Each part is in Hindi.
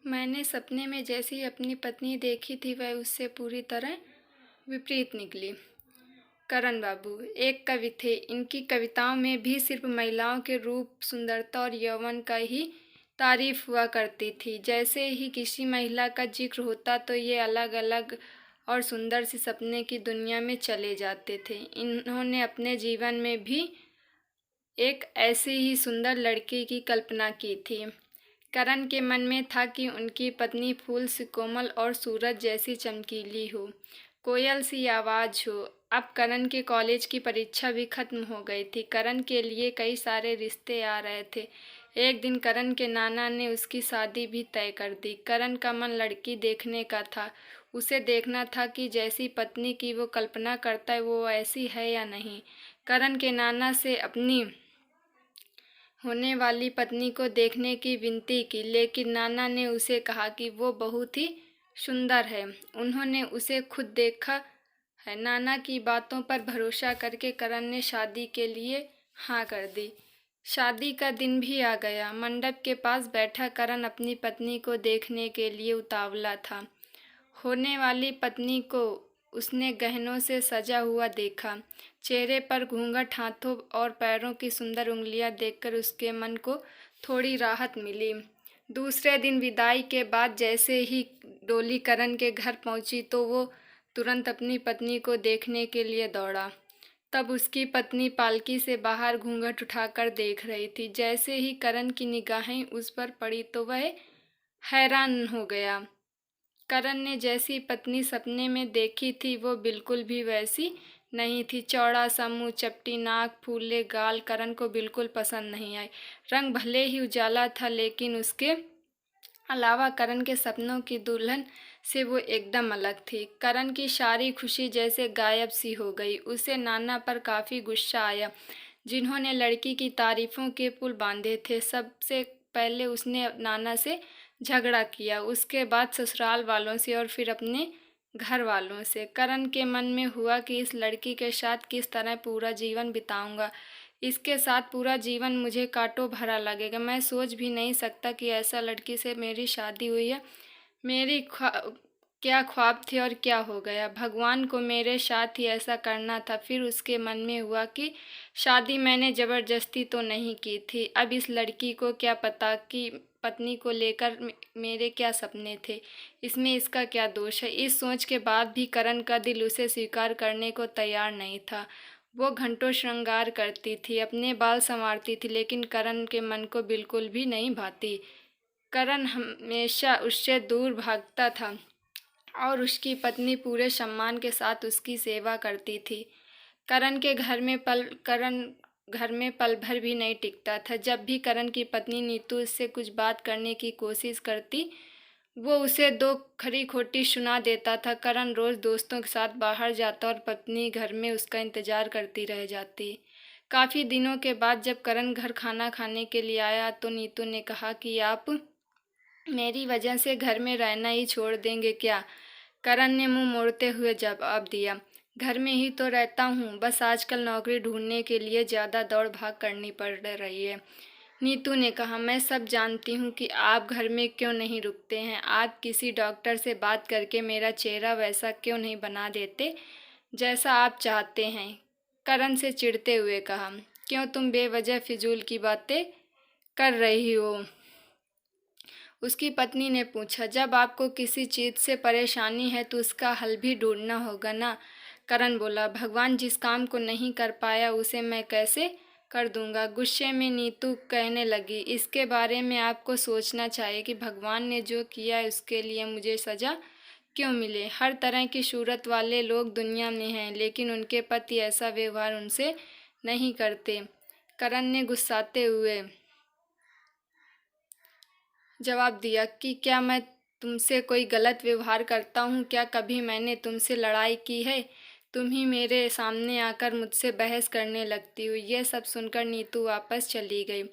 मैंने सपने में जैसी अपनी पत्नी देखी थी वह उससे पूरी तरह विपरीत निकली। करण बाबू एक कवि थे। इनकी कविताओं में भी सिर्फ महिलाओं के रूप, सुंदरता और यौवन का ही तारीफ हुआ करती थी। जैसे ही किसी महिला का जिक्र होता तो ये अलग अलग और सुंदर सी सपने की दुनिया में चले जाते थे। इन्होंने अपने जीवन में भी एक ऐसी ही सुंदर लड़की की कल्पना की थी। करण के मन में था कि उनकी पत्नी फूल सी कोमल और सूरज जैसी चमकीली हो, कोयल सी आवाज़ हो। अब करण के कॉलेज की परीक्षा भी खत्म हो गई थी। करण के लिए कई सारे रिश्ते आ रहे थे। एक दिन करण के नाना ने उसकी शादी भी तय कर दी। करण का मन लड़की देखने का था। उसे देखना था कि जैसी पत्नी की वो कल्पना करता है वो ऐसी है या नहीं। करण के नाना से अपनी होने वाली पत्नी को देखने की विनती की, लेकिन नाना ने उसे कहा कि वो बहुत ही सुंदर है। उन्होंने उसे खुद देखा है। नाना की बातों पर भरोसा करके करण ने शादी के लिए हाँ कर दी। शादी का दिन भी आ गया। मंडप के पास बैठा करण अपनी पत्नी को देखने के लिए उतावला था। होने वाली पत्नी को उसने गहनों से सजा हुआ देखा। चेहरे पर घूंघट, हाथों और पैरों की सुंदर उंगलियां देखकर उसके मन को थोड़ी राहत मिली। दूसरे दिन विदाई के बाद जैसे ही डोली करण के घर पहुंची तो वो तुरंत अपनी पत्नी को देखने के लिए दौड़ा। तब उसकी पत्नी पालकी से बाहर घूंघट उठाकर देख रही थी। जैसे ही करण की निगाहें उस पर पड़ी तो वह हैरान हो गया। करण ने जैसी पत्नी सपने में देखी थी वो बिल्कुल भी वैसी नहीं थी। चौड़ा सा मुंह, चपटी नाक, फूले गाल करण को बिल्कुल पसंद नहीं आई। रंग भले ही उजाला था लेकिन उसके अलावा करण के सपनों की दुल्हन से वो एकदम अलग थी। करण की सारी खुशी जैसे गायब सी हो गई। उसे नाना पर काफ़ी गुस्सा आया जिन्होंने लड़की की तारीफों के पुल बांधे थे। सबसे पहले उसने नाना से झगड़ा किया, उसके बाद ससुराल वालों से और फिर अपने घर वालों से। करण के मन में हुआ कि इस लड़की के साथ किस तरह पूरा जीवन बिताऊंगा। इसके साथ पूरा जीवन मुझे कांटों भरा लगेगा। मैं सोच भी नहीं सकता कि ऐसा लड़की से मेरी शादी हुई है। मेरी क्या ख्वाब थे और क्या हो गया। भगवान को मेरे साथ ही ऐसा करना था। फिर उसके मन में हुआ कि शादी मैंने ज़बरदस्ती तो नहीं की थी। अब इस लड़की को क्या पता कि पत्नी को लेकर मेरे क्या सपने थे, इसमें इसका क्या दोष है। इस सोच के बाद भी करण का दिल उसे स्वीकार करने को तैयार नहीं था। वो घंटों श्रृंगार करती थी, अपने बाल संवारती थी, लेकिन करण के मन को बिल्कुल भी नहीं भाती। करण हमेशा उससे दूर भागता था और उसकी पत्नी पूरे सम्मान के साथ उसकी सेवा करती थी। करण घर में पल भर भी नहीं टिकता था। जब भी करण की पत्नी नीतू उससे कुछ बात करने की कोशिश करती वो उसे दो खरी खोटी सुना देता था। करण रोज दोस्तों के साथ बाहर जाता और पत्नी घर में उसका इंतजार करती रह जाती। काफ़ी दिनों के बाद जब करण घर खाना खाने के लिए आया तो नीतू ने कहा कि आप मेरी वजह से घर में रहना ही छोड़ देंगे क्या। करण ने मुंह मोड़ते हुए जवाब दिया, घर में ही तो रहता हूँ, बस आजकल नौकरी ढूंढने के लिए ज़्यादा दौड़ भाग करनी पड़ रही है। नीतू ने कहा, मैं सब जानती हूँ कि आप घर में क्यों नहीं रुकते हैं। आप किसी डॉक्टर से बात करके मेरा चेहरा वैसा क्यों नहीं बना देते जैसा आप चाहते हैं। करण से चिढ़ते हुए कहा, क्यों तुम बेवजह फिजूल की बातें कर रही हो। उसकी पत्नी ने पूछा, जब आपको किसी चीज़ से परेशानी है तो उसका हल भी ढूंढना होगा ना। करण बोला, भगवान जिस काम को नहीं कर पाया उसे मैं कैसे कर दूंगा। गुस्से में नीतू कहने लगी, इसके बारे में आपको सोचना चाहिए कि भगवान ने जो किया है उसके लिए मुझे सज़ा क्यों मिले। हर तरह की सूरत वाले लोग दुनिया में हैं लेकिन उनके पति ऐसा व्यवहार उनसे नहीं करते। करण ने गुस्साते हुए जवाब दिया कि क्या मैं तुमसे कोई गलत व्यवहार करता हूँ। क्या कभी मैंने तुमसे लड़ाई की है। तुम ही मेरे सामने आकर मुझसे बहस करने लगती हो। यह सब सुनकर नीतू वापस चली गई।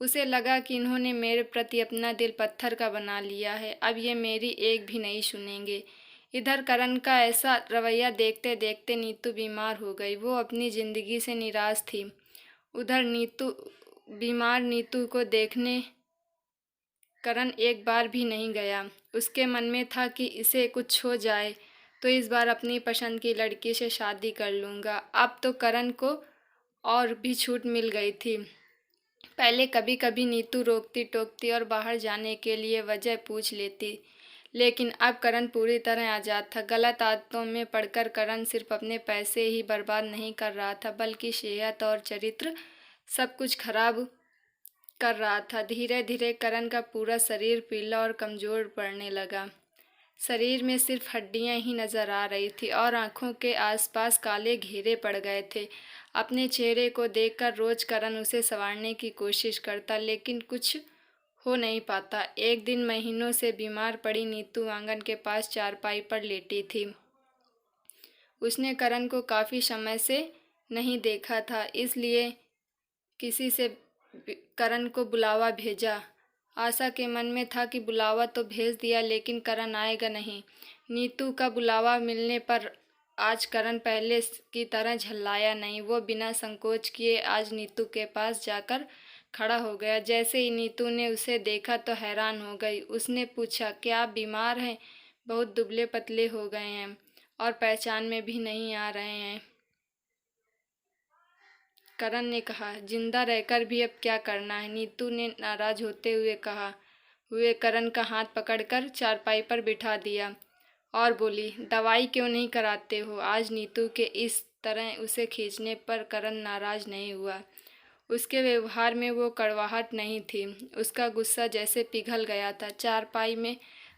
उसे लगा कि इन्होंने मेरे प्रति अपना दिल पत्थर का बना लिया है। अब ये मेरी एक भी नहीं सुनेंगे। इधर करण का ऐसा रवैया देखते देखते नीतू बीमार हो गई। वो अपनी ज़िंदगी से निराश थी। उधर बीमार नीतू को देखने करण एक बार भी नहीं गया। उसके मन में था कि इसे कुछ हो जाए तो इस बार अपनी पसंद की लड़की से शादी कर लूँगा। अब तो करण को और भी छूट मिल गई थी। पहले कभी कभी नीतू रोकती टोकती और बाहर जाने के लिए वजह पूछ लेती, लेकिन अब करण पूरी तरह आज़ाद था। गलत आदतों में पड़कर करण सिर्फ अपने पैसे ही बर्बाद नहीं कर रहा था, बल्कि सेहत और चरित्र सब कुछ खराब कर रहा था। धीरे धीरे करण का पूरा शरीर पीला और कमज़ोर पड़ने लगा। शरीर में सिर्फ हड्डियां ही नजर आ रही थी और आंखों के आसपास काले घेरे पड़ गए थे। अपने चेहरे को देखकर रोज करण उसे संवारने की कोशिश करता, लेकिन कुछ हो नहीं पाता। एक दिन महीनों से बीमार पड़ी नीतू आंगन के पास चारपाई पर लेटी थी। उसने करण को काफ़ी समय से नहीं देखा था, इसलिए किसी से करण को बुलावा भेजा। आशा के मन में था कि बुलावा तो भेज दिया, लेकिन करण आएगा नहीं। नीतू का बुलावा मिलने पर आज करण पहले की तरह झल्लाया नहीं। वो बिना संकोच किए आज नीतू के पास जाकर खड़ा हो गया। जैसे ही नीतू ने उसे देखा तो हैरान हो गई। उसने पूछा, क्या आप बीमार हैं? बहुत दुबले पतले हो गए हैं और पहचान में भी नहीं आ रहे हैं। करण ने कहा, जिंदा रहकर भी अब क्या करना है? नीतू ने नाराज होते हुए करण का हाथ पकड़कर चारपाई पर बिठा दिया और बोली, दवाई क्यों नहीं कराते हो? आज नीतू के इस तरह उसे खींचने पर करण नाराज नहीं हुआ। उसके व्यवहार में वो कड़वाहट नहीं थी, उसका गुस्सा जैसे पिघल गया था। चारपाई में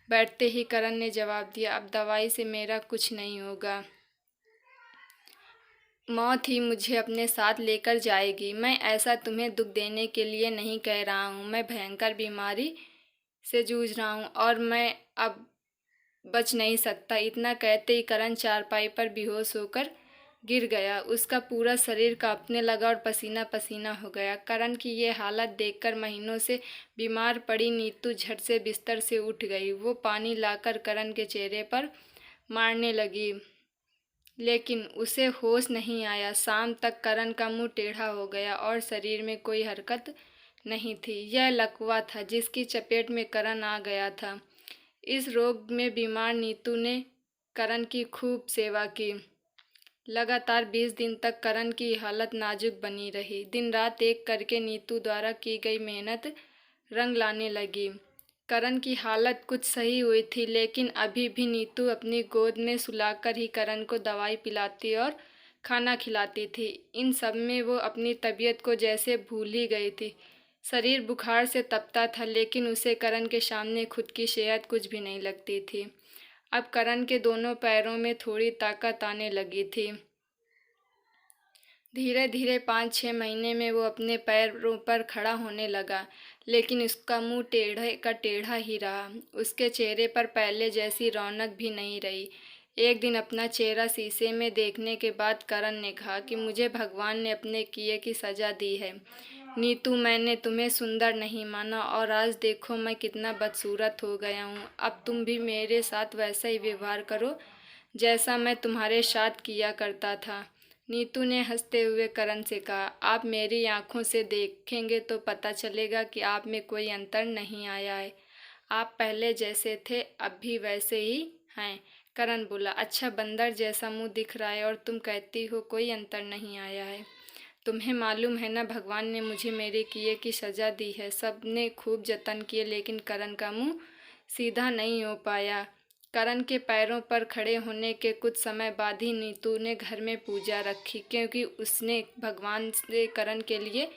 बैठते ही करण ने जवाब दिया, अब दवाई से मेरा कुछ नहीं होगा। मौत ही मुझे अपने साथ लेकर जाएगी। मैं ऐसा तुम्हें दुख देने के लिए नहीं कह रहा हूँ। मैं भयंकर बीमारी से जूझ रहा हूँ और मैं अब बच नहीं सकता। इतना कहते ही करण चारपाई पर बेहोश होकर गिर गया। उसका पूरा शरीर कांपने लगा और पसीना पसीना हो गया। करण की ये हालत देखकर महीनों से बीमार पड़ी नीतू झट से बिस्तर से उठ गई। वो पानी लाकर करण के चेहरे पर मारने लगी, लेकिन उसे होश नहीं आया। शाम तक करण का मुंह टेढ़ा हो गया और शरीर में कोई हरकत नहीं थी। यह लकवा था जिसकी चपेट में करण आ गया था। इस रोग में बीमार नीतू ने करण की खूब सेवा की। लगातार 20 दिन तक करण की हालत नाजुक बनी रही। दिन रात एक करके नीतू द्वारा की गई मेहनत रंग लाने लगी। करण की हालत कुछ सही हुई थी, लेकिन अभी भी नीतू अपनी गोद में सुलाकर ही करण को दवाई पिलाती और खाना खिलाती थी। इन सब में वो अपनी तबीयत को जैसे भूल ही गई थी। शरीर बुखार से तपता था, लेकिन उसे करण के सामने खुद की सेहत कुछ भी नहीं लगती थी। अब करण के दोनों पैरों में थोड़ी ताकत आने लगी थी। धीरे धीरे 5-6 महीने में वो अपने पैरों पर खड़ा होने लगा, लेकिन उसका मुंह टेढ़े का टेढ़ा ही रहा। उसके चेहरे पर पहले जैसी रौनक भी नहीं रही। एक दिन अपना चेहरा शीशे में देखने के बाद करण ने कहा कि मुझे भगवान ने अपने किए की सज़ा दी है। नीतू, मैंने तुम्हें सुंदर नहीं माना और आज देखो मैं कितना बदसूरत हो गया हूँ। अब तुम भी मेरे साथ वैसा ही व्यवहार करो जैसा मैं तुम्हारे साथ किया करता था। नीतू ने हंसते हुए करण से कहा, आप मेरी आंखों से देखेंगे तो पता चलेगा कि आप में कोई अंतर नहीं आया है। आप पहले जैसे थे अब भी वैसे ही हैं। करण बोला, अच्छा, बंदर जैसा मुंह दिख रहा है और तुम कहती हो कोई अंतर नहीं आया है। तुम्हें मालूम है ना, भगवान ने मुझे मेरे किए की सज़ा दी है। सबने खूब जतन किए, लेकिन करण का मुंह सीधा नहीं हो पाया। करण के पैरों पर खड़े होने के कुछ समय बाद ही नीतू ने घर में पूजा रखी, क्योंकि उसने भगवान से करण के लिए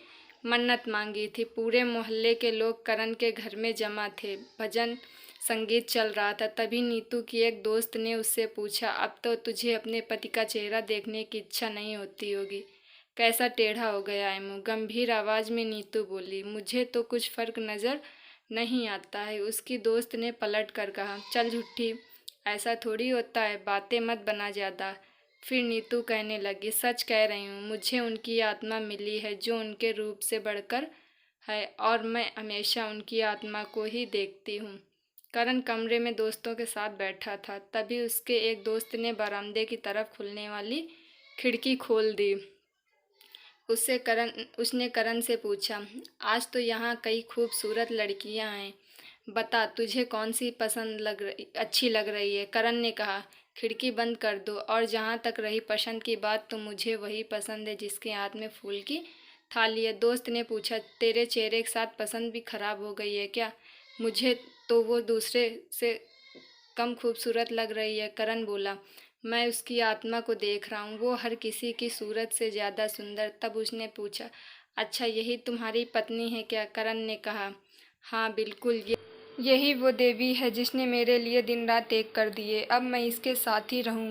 मन्नत मांगी थी। पूरे मोहल्ले के लोग करण के घर में जमा थे। भजन संगीत चल रहा था। तभी नीतू की एक दोस्त ने उससे पूछा, अब तो तुझे अपने पति का चेहरा देखने की इच्छा नहीं होती होगी, कैसा टेढ़ा हो गया है मुँह? गंभीर आवाज़ में नीतू बोली, मुझे तो कुछ फर्क नज़र नहीं आता है। उसकी दोस्त ने पलट कर कहा, चल झूठी, ऐसा थोड़ी होता है, बातें मत बना ज़्यादा। फिर नीतू कहने लगी, सच कह रही हूँ, मुझे उनकी आत्मा मिली है जो उनके रूप से बढ़कर है और मैं हमेशा उनकी आत्मा को ही देखती हूँ। करण कमरे में दोस्तों के साथ बैठा था। तभी उसके एक दोस्त ने बरामदे की तरफ खुलने वाली खिड़की खोल दी। उसने करण से पूछा, आज तो यहाँ कई खूबसूरत लड़कियाँ हैं, बता तुझे कौन सी अच्छी लग रही है। करण ने कहा, खिड़की बंद कर दो। और जहाँ तक रही पसंद की बात, तो मुझे वही पसंद है जिसके हाथ में फूल की थाली है। दोस्त ने पूछा, तेरे चेहरे के साथ पसंद भी खराब हो गई है क्या? मुझे तो वो दूसरे से कम खूबसूरत लग रही है। करण बोला, मैं उसकी आत्मा को देख रहा हूँ, वो हर किसी की सूरत से ज़्यादा सुंदर। तब उसने पूछा, अच्छा यही तुम्हारी पत्नी है क्या? करण ने कहा, हाँ बिल्कुल, यही वो देवी है जिसने मेरे लिए दिन रात एक कर दिए। अब मैं इसके साथ ही रहूँगा।